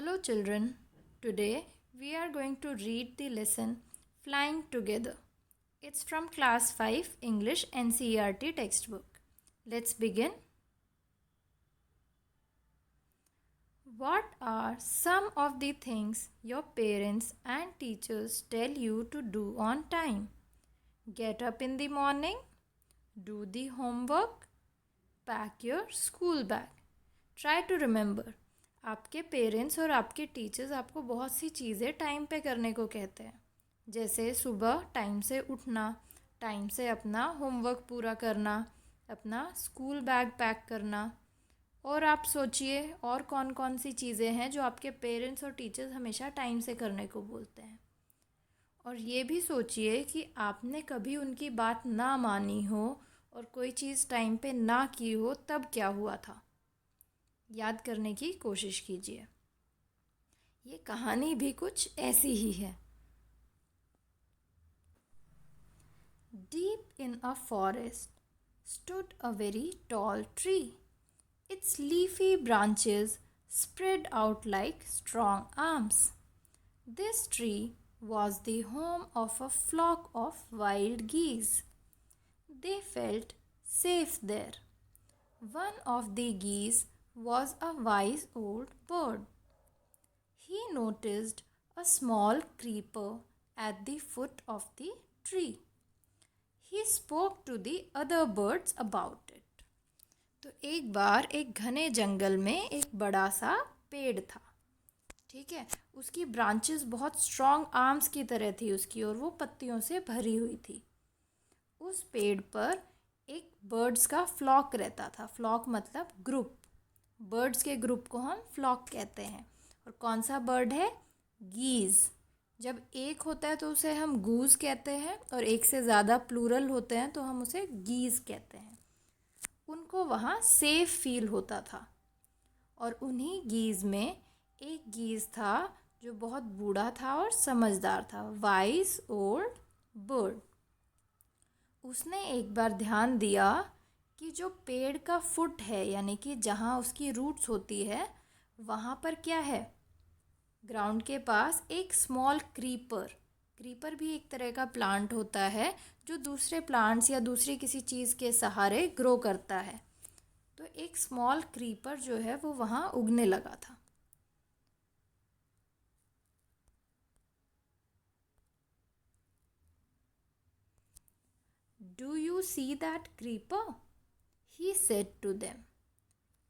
Hello, children. Today we are going to read the lesson Flying Together. It's from Class 5 English NCERT textbook. Let's begin. What are some of the things your parents and teachers tell you to do on time? Get up in the morning, do the homework, pack your school bag. Try to remember. आपके parents और आपके teachers आपको बहुत सी चीज़ें time पे करने को कहते हैं, जैसे सुबह टाइम से उठना, टाइम से अपना होमवर्क पूरा करना, अपना स्कूल बैग पैक करना। और आप सोचिए और कौन कौन सी चीज़ें हैं जो आपके पेरेंट्स और टीचर्स हमेशा टाइम से करने को बोलते हैं। और ये भी सोचिए कि आपने कभी उनकी बात ना मानी हो और कोई चीज़ टाइम पे ना की हो, तब क्या हुआ था। याद करने की कोशिश कीजिए। ये कहानी भी कुछ ऐसी ही है। Deep in a forest stood a very tall tree. Its leafy branches spread out like strong arms. This tree was the home of a flock of wild geese. They felt safe there. One of the geese was a wise old bird. He noticed a small creeper at the foot of the tree. He spoke to the other birds about it. तो एक बार एक घने जंगल में एक बड़ा सा पेड़ था। ठीक है, उसकी ब्रांचेस बहुत स्ट्रॉन्ग आर्म्स की तरह थी उसकी, और वो पत्तियों से भरी हुई थी। उस पेड़ पर एक बर्ड्स का फ्लॉक रहता था। फ्लॉक मतलब ग्रुप। बर्ड्स के ग्रुप को हम फ्लॉक कहते हैं। और कौन सा बर्ड है? गीज़। जब एक होता है तो उसे हम गूज कहते हैं, और एक से ज़्यादा प्लूरल होते हैं तो हम उसे गीज़ कहते हैं। उनको वहाँ सेफ फील होता था। और उन्हीं गीज़ में एक गीज़ था जो बहुत बूढ़ा था और समझदार था, वाइज ओल्ड बर्ड। उसने एक बार ध्यान दिया कि जो पेड़ का फुट है, यानी कि जहाँ उसकी रूट्स होती है, वहाँ पर क्या है? ग्राउंड के पास एक स्मॉल क्रीपर भी एक तरह का प्लांट होता है जो दूसरे प्लांट्स या दूसरी किसी चीज़ के सहारे ग्रो करता है। तो एक स्मॉल क्रीपर जो है वो वहाँ उगने लगा था। Do you see that creeper? He said to them.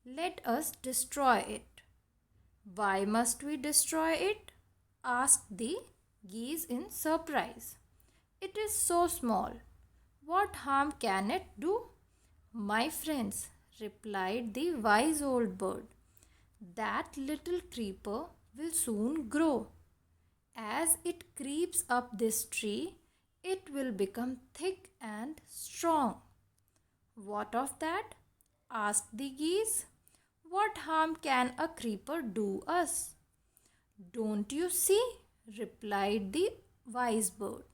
Let us destroy it. Why must we destroy it? Asked the geese in surprise. It is so small. What harm can it do? My friends, replied the wise old bird, that little creeper will soon grow. As it creeps up this tree, it will become thick and strong. What of that? Asked the geese. What harm can a creeper do us? Don't you see? Replied the wise bird.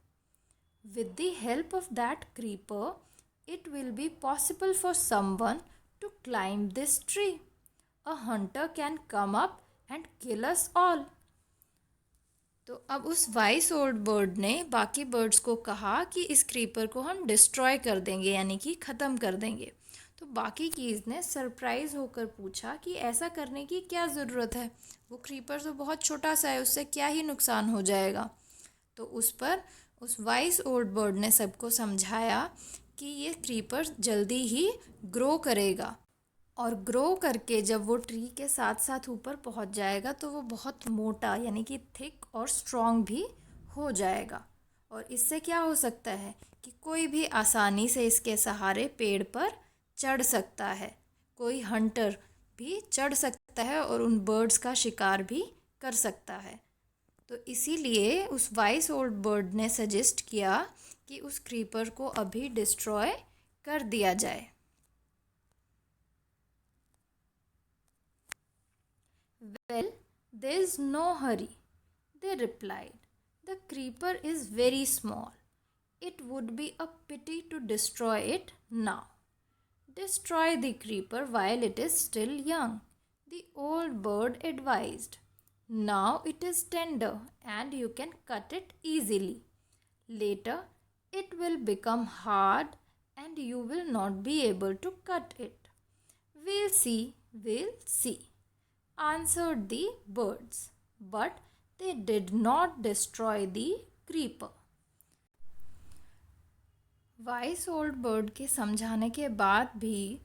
With the help of that creeper, it will be possible for someone to climb this tree. A hunter can come up and kill us all. तो अब उस vice old bird ने बाकी birds को कहा कि इस creeper को हम डिस्ट्रॉय कर देंगे, यानी कि ख़त्म कर देंगे। तो बाकी कीज़ ने सरप्राइज़ होकर पूछा कि ऐसा करने की क्या ज़रूरत है, वो क्रीपर तो बहुत छोटा सा है, उससे क्या ही नुकसान हो जाएगा। तो उस पर उस वाइस ओल्ड बर्ड ने सबको समझाया कि ये क्रीपर जल्दी ही ग्रो करेगा, और ग्रो करके जब वो ट्री के साथ साथ ऊपर पहुंच जाएगा तो वो बहुत मोटा, यानी कि थिक और स्ट्रॉन्ग भी हो जाएगा। और इससे क्या हो सकता है कि कोई भी आसानी से इसके सहारे पेड़ पर चढ़ सकता है। कोई हंटर भी चढ़ सकता है और उन बर्ड्स का शिकार भी कर सकता है। तो इसीलिए उस वाइस ओल्ड बर्ड ने सजेस्ट किया कि उस क्रीपर को अभी डिस्ट्रॉय कर दिया जाए। Well, there's no hurry, they replied. The creeper is very small. It would be a pity to destroy it now. Destroy the creeper while it is still young, the old bird advised. Now it is tender and you can cut it easily. Later, it will become hard and you will not be able to cut it. We'll see, answered the birds. But they did not destroy the creeper. Vice old bird के समझाने के बाद भी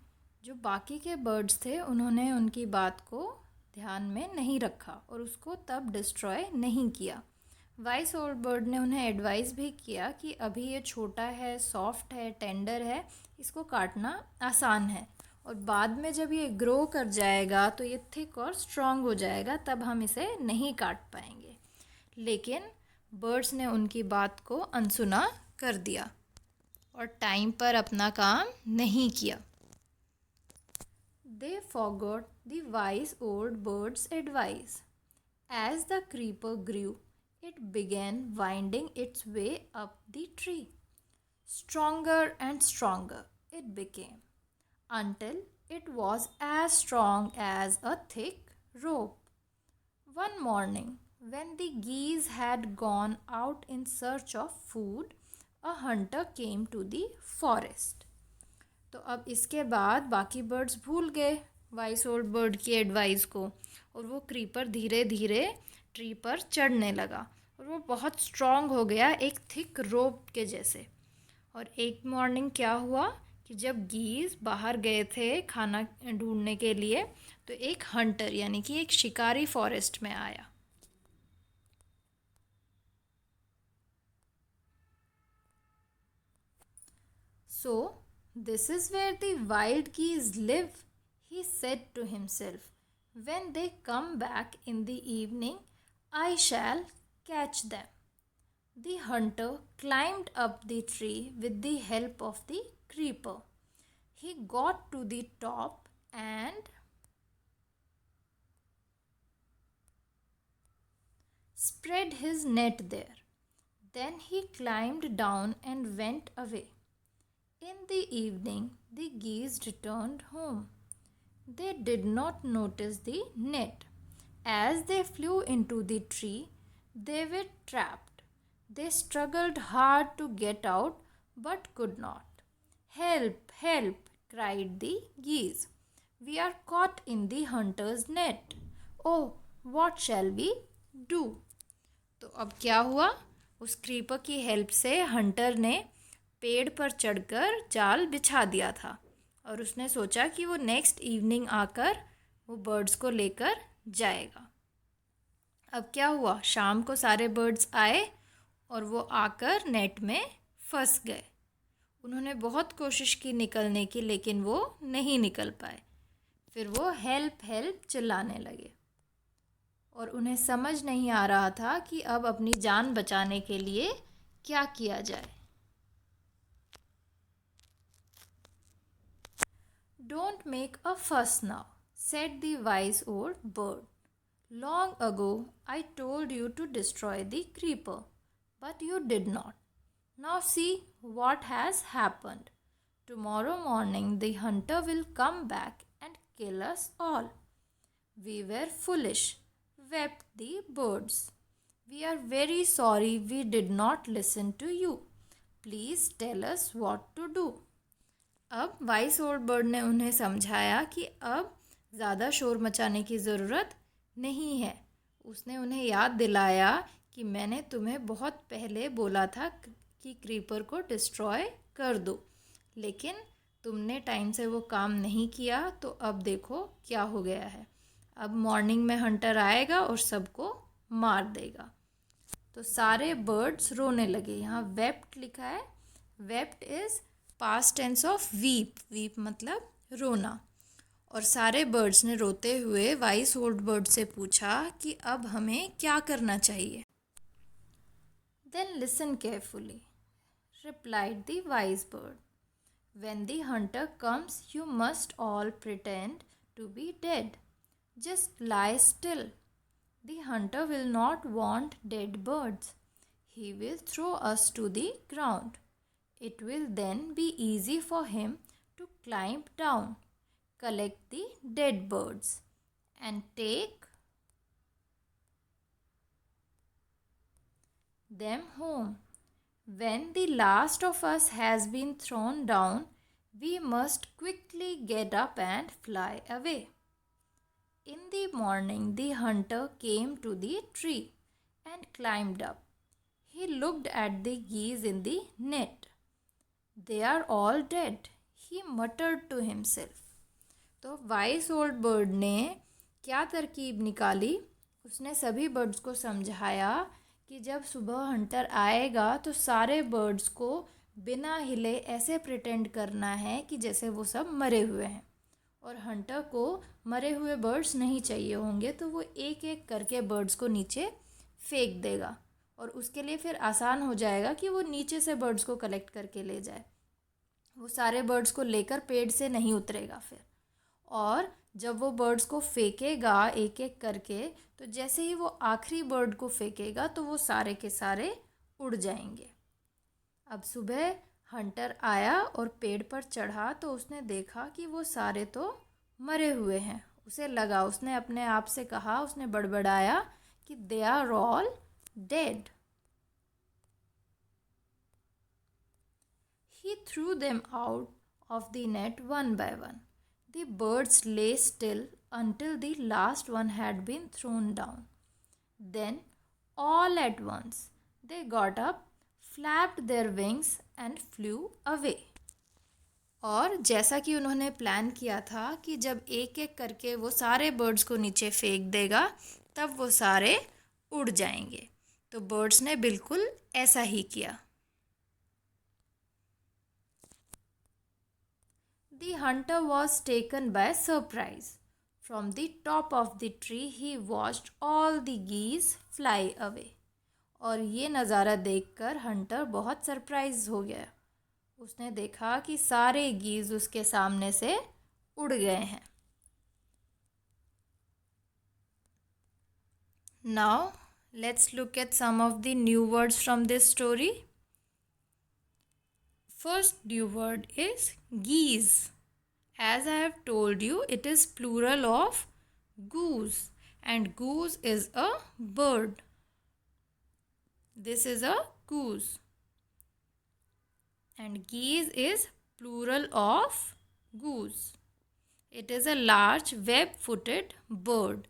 जो बाकी के birds थे उन्होंने उनकी बात को ध्यान में नहीं रखा और उसको तब डिस्ट्रॉय नहीं किया। वाइस ओल्ड बर्ड ने उन्हें एडवाइस भी किया कि अभी ये छोटा है, सॉफ्ट है, टेंडर है, इसको काटना आसान है और बाद में जब ये ग्रो कर जाएगा तो ये थिक और स्ट्रॉन्ग हो जाएगा, तब हम इसे नहीं काट पाएंगे। लेकिन बर्ड्स ने उनकी बात को अनसुना कर दिया और टाइम पर अपना काम नहीं किया। They forgot the wise old bird's advice. As the creeper grew, it began winding its way up the tree. Stronger and stronger it became, until it was as strong as a thick rope. One morning, when the geese had gone out in search of food, a hunter came to the forest. तो अब इसके बाद बाकी birds भूल गए vice old bird की advice को और वो क्रीपर धीरे धीरे ट्री पर चढ़ने लगा और वो बहुत स्ट्रॉन्ग हो गया, एक थिक रोप के जैसे। और एक मॉर्निंग क्या हुआ कि जब गीज बाहर गए थे खाना ढूंढने के लिए तो एक हंटर यानी कि एक शिकारी फॉरेस्ट में आया। So, this is where the wild geese live, he said to himself. When they come back in the evening, I shall catch them. The hunter climbed up the tree with the help of the creeper. He got to the top and spread his net there. Then he climbed down and went away. In the evening, the geese returned home. They did not notice the net. As they flew into the tree, they were trapped. They struggled hard to get out but could not. Help! Help! Cried the geese. We are caught in the hunter's net. Oh, what shall we do? तो अब क्या हुआ? उस creeper की help से Hunter ने पेड़ पर चढ़कर जाल बिछा दिया था और उसने सोचा कि वो नेक्स्ट इवनिंग आकर वो बर्ड्स को लेकर जाएगा। अब क्या हुआ? शाम को सारे बर्ड्स आए और वो आकर नेट में फंस गए। उन्होंने बहुत कोशिश की निकलने की, लेकिन वो नहीं निकल पाए। फिर वो हेल्प हेल्प चिल्लाने लगे और उन्हें समझ नहीं आ रहा था कि अब अपनी जान बचाने के लिए क्या किया जाए। Don't make a fuss now, said the wise old bird. Long ago I told you to destroy the creeper, but you did not. Now see what has happened. Tomorrow morning the hunter will come back and kill us all. We were foolish, wept the birds. We are very sorry we did not listen to you. Please tell us what to do. अब vice old bird ने उन्हें समझाया कि अब ज़्यादा शोर मचाने की ज़रूरत नहीं है। उसने उन्हें याद दिलाया कि मैंने तुम्हें बहुत पहले बोला था कि क्रीपर को डिस्ट्रॉय कर दो, लेकिन तुमने टाइम से वो काम नहीं किया, तो अब देखो क्या हो गया है। अब मॉर्निंग में हंटर आएगा और सबको मार देगा। तो सारे बर्ड्स रोने लगे। यहाँ वेप्ट लिखा है। Wept is past tense of weep. Weep मतलब रोना। और सारे बर्ड्स ने रोते हुए वाइस ओल्ड बर्ड से पूछा कि अब हमें क्या करना चाहिए। Then listen carefully, replied the wise bird. When the hunter comes, you must all pretend to be dead. Just lie still. The hunter will not want dead birds. He will throw us to the ground. It will then be easy for him to climb down, collect the dead birds, and take them home. When the last of us has been thrown down, we must quickly get up and fly away. In the morning, the hunter came to the tree and climbed up. He looked at the geese in the net. They are all dead, he muttered to himself. तो vice old bird ने क्या तरकीब निकाली? उसने सभी birds को समझाया कि जब सुबह हंटर आएगा तो सारे बर्ड्स को बिना हिले ऐसे प्रिटेंड करना है कि जैसे वो सब मरे हुए हैं, और हंटर को मरे हुए बर्ड्स नहीं चाहिए होंगे, तो वो एक एक करके बर्ड्स को नीचे फेंक देगा और उसके लिए फिर आसान हो जाएगा कि वो नीचे से बर्ड्स को कलेक्ट करके ले जाए। वो सारे बर्ड्स को लेकर पेड़ से नहीं उतरेगा फिर, और जब वो बर्ड्स को फेंकेगा एक एक करके, तो जैसे ही वो आखिरी बर्ड को फेंकेगा तो वो सारे के सारे उड़ जाएंगे। अब सुबह हंटर आया और पेड़ पर चढ़ा तो उसने देखा कि वो सारे तो मरे हुए हैं। उसे लगा, उसने अपने आप से कहा, उसने बड़बड़ाया कि they are all dead. He threw them out of the net one by one. The birds lay still until the last one had been thrown down. Then, all at once, they got up, flapped their wings and flew away. और जैसा कि उन्होंने plan किया था कि जब एक एक करके वो सारे बर्ड्स को नीचे फेंक देगा तब वो सारे उड़ जाएंगे, तो बर्ड्स ने बिल्कुल ऐसा ही किया। The hunter was taken by surprise. From the top of the tree he watched all the geese fly away. और ये नज़ारा देखकर हंटर बहुत सरप्राइज हो गया। उसने देखा कि सारे गीज उसके सामने से उड़ गए हैं। Now let's look at some of the new words from this story. First new word is geese. As I have told you, it is plural of goose, and goose is a bird. This is a goose. And geese is plural of goose. It is a large web-footed bird.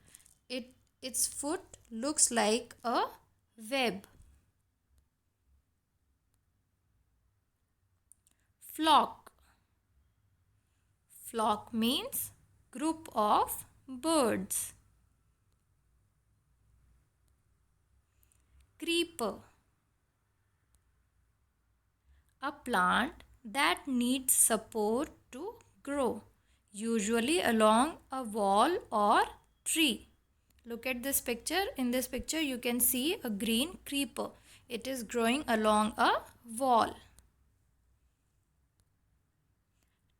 Its foot looks like a web. Flock. Flock means group of birds. Creeper. A plant that needs support to grow, usually along a wall or tree. Look at this picture. In this picture you can see a green creeper. It is growing along a wall.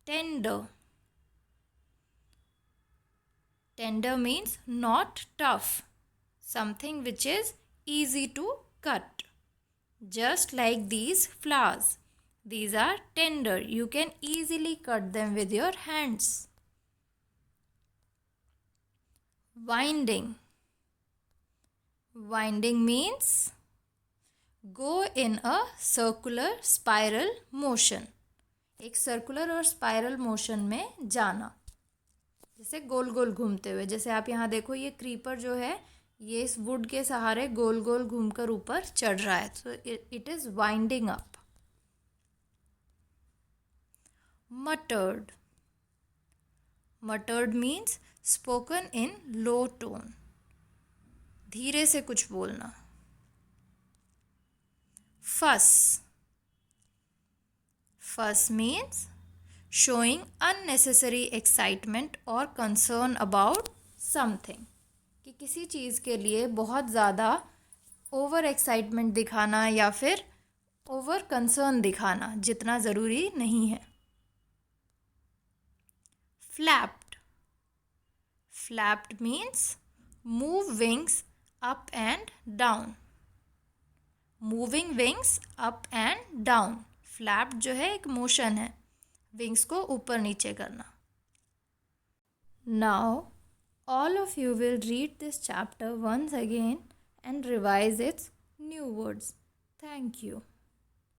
Tender. Tender means not tough, something which is easy to cut. Just like these flowers. These are tender. You can easily cut them with your hands. Winding. Winding means go in a circular spiral motion. एक circular और spiral motion में जाना, जैसे गोल गोल घूमते हुए। जैसे आप यहाँ देखो, ये क्रीपर जो है ये इस वुड के सहारे गोल गोल घूमकर ऊपर चढ़ रहा है, तो it is winding up. मटर्ड. मटर्ड means spoken in low tone, धीरे से कुछ बोलना। फस. फस means showing unnecessary excitement or concern about something. कि किसी चीज़ के लिए बहुत ज़्यादा ओवर एक्साइटमेंट दिखाना या फिर ओवर कंसर्न दिखाना जितना ज़रूरी नहीं है। Flapped. Flapped means move wings up and down. Moving wings up and down. Flapped जो है एक मोशन है, विंग्स को ऊपर नीचे करना। Now all of you will read this chapter once again and revise its new words. Thank you.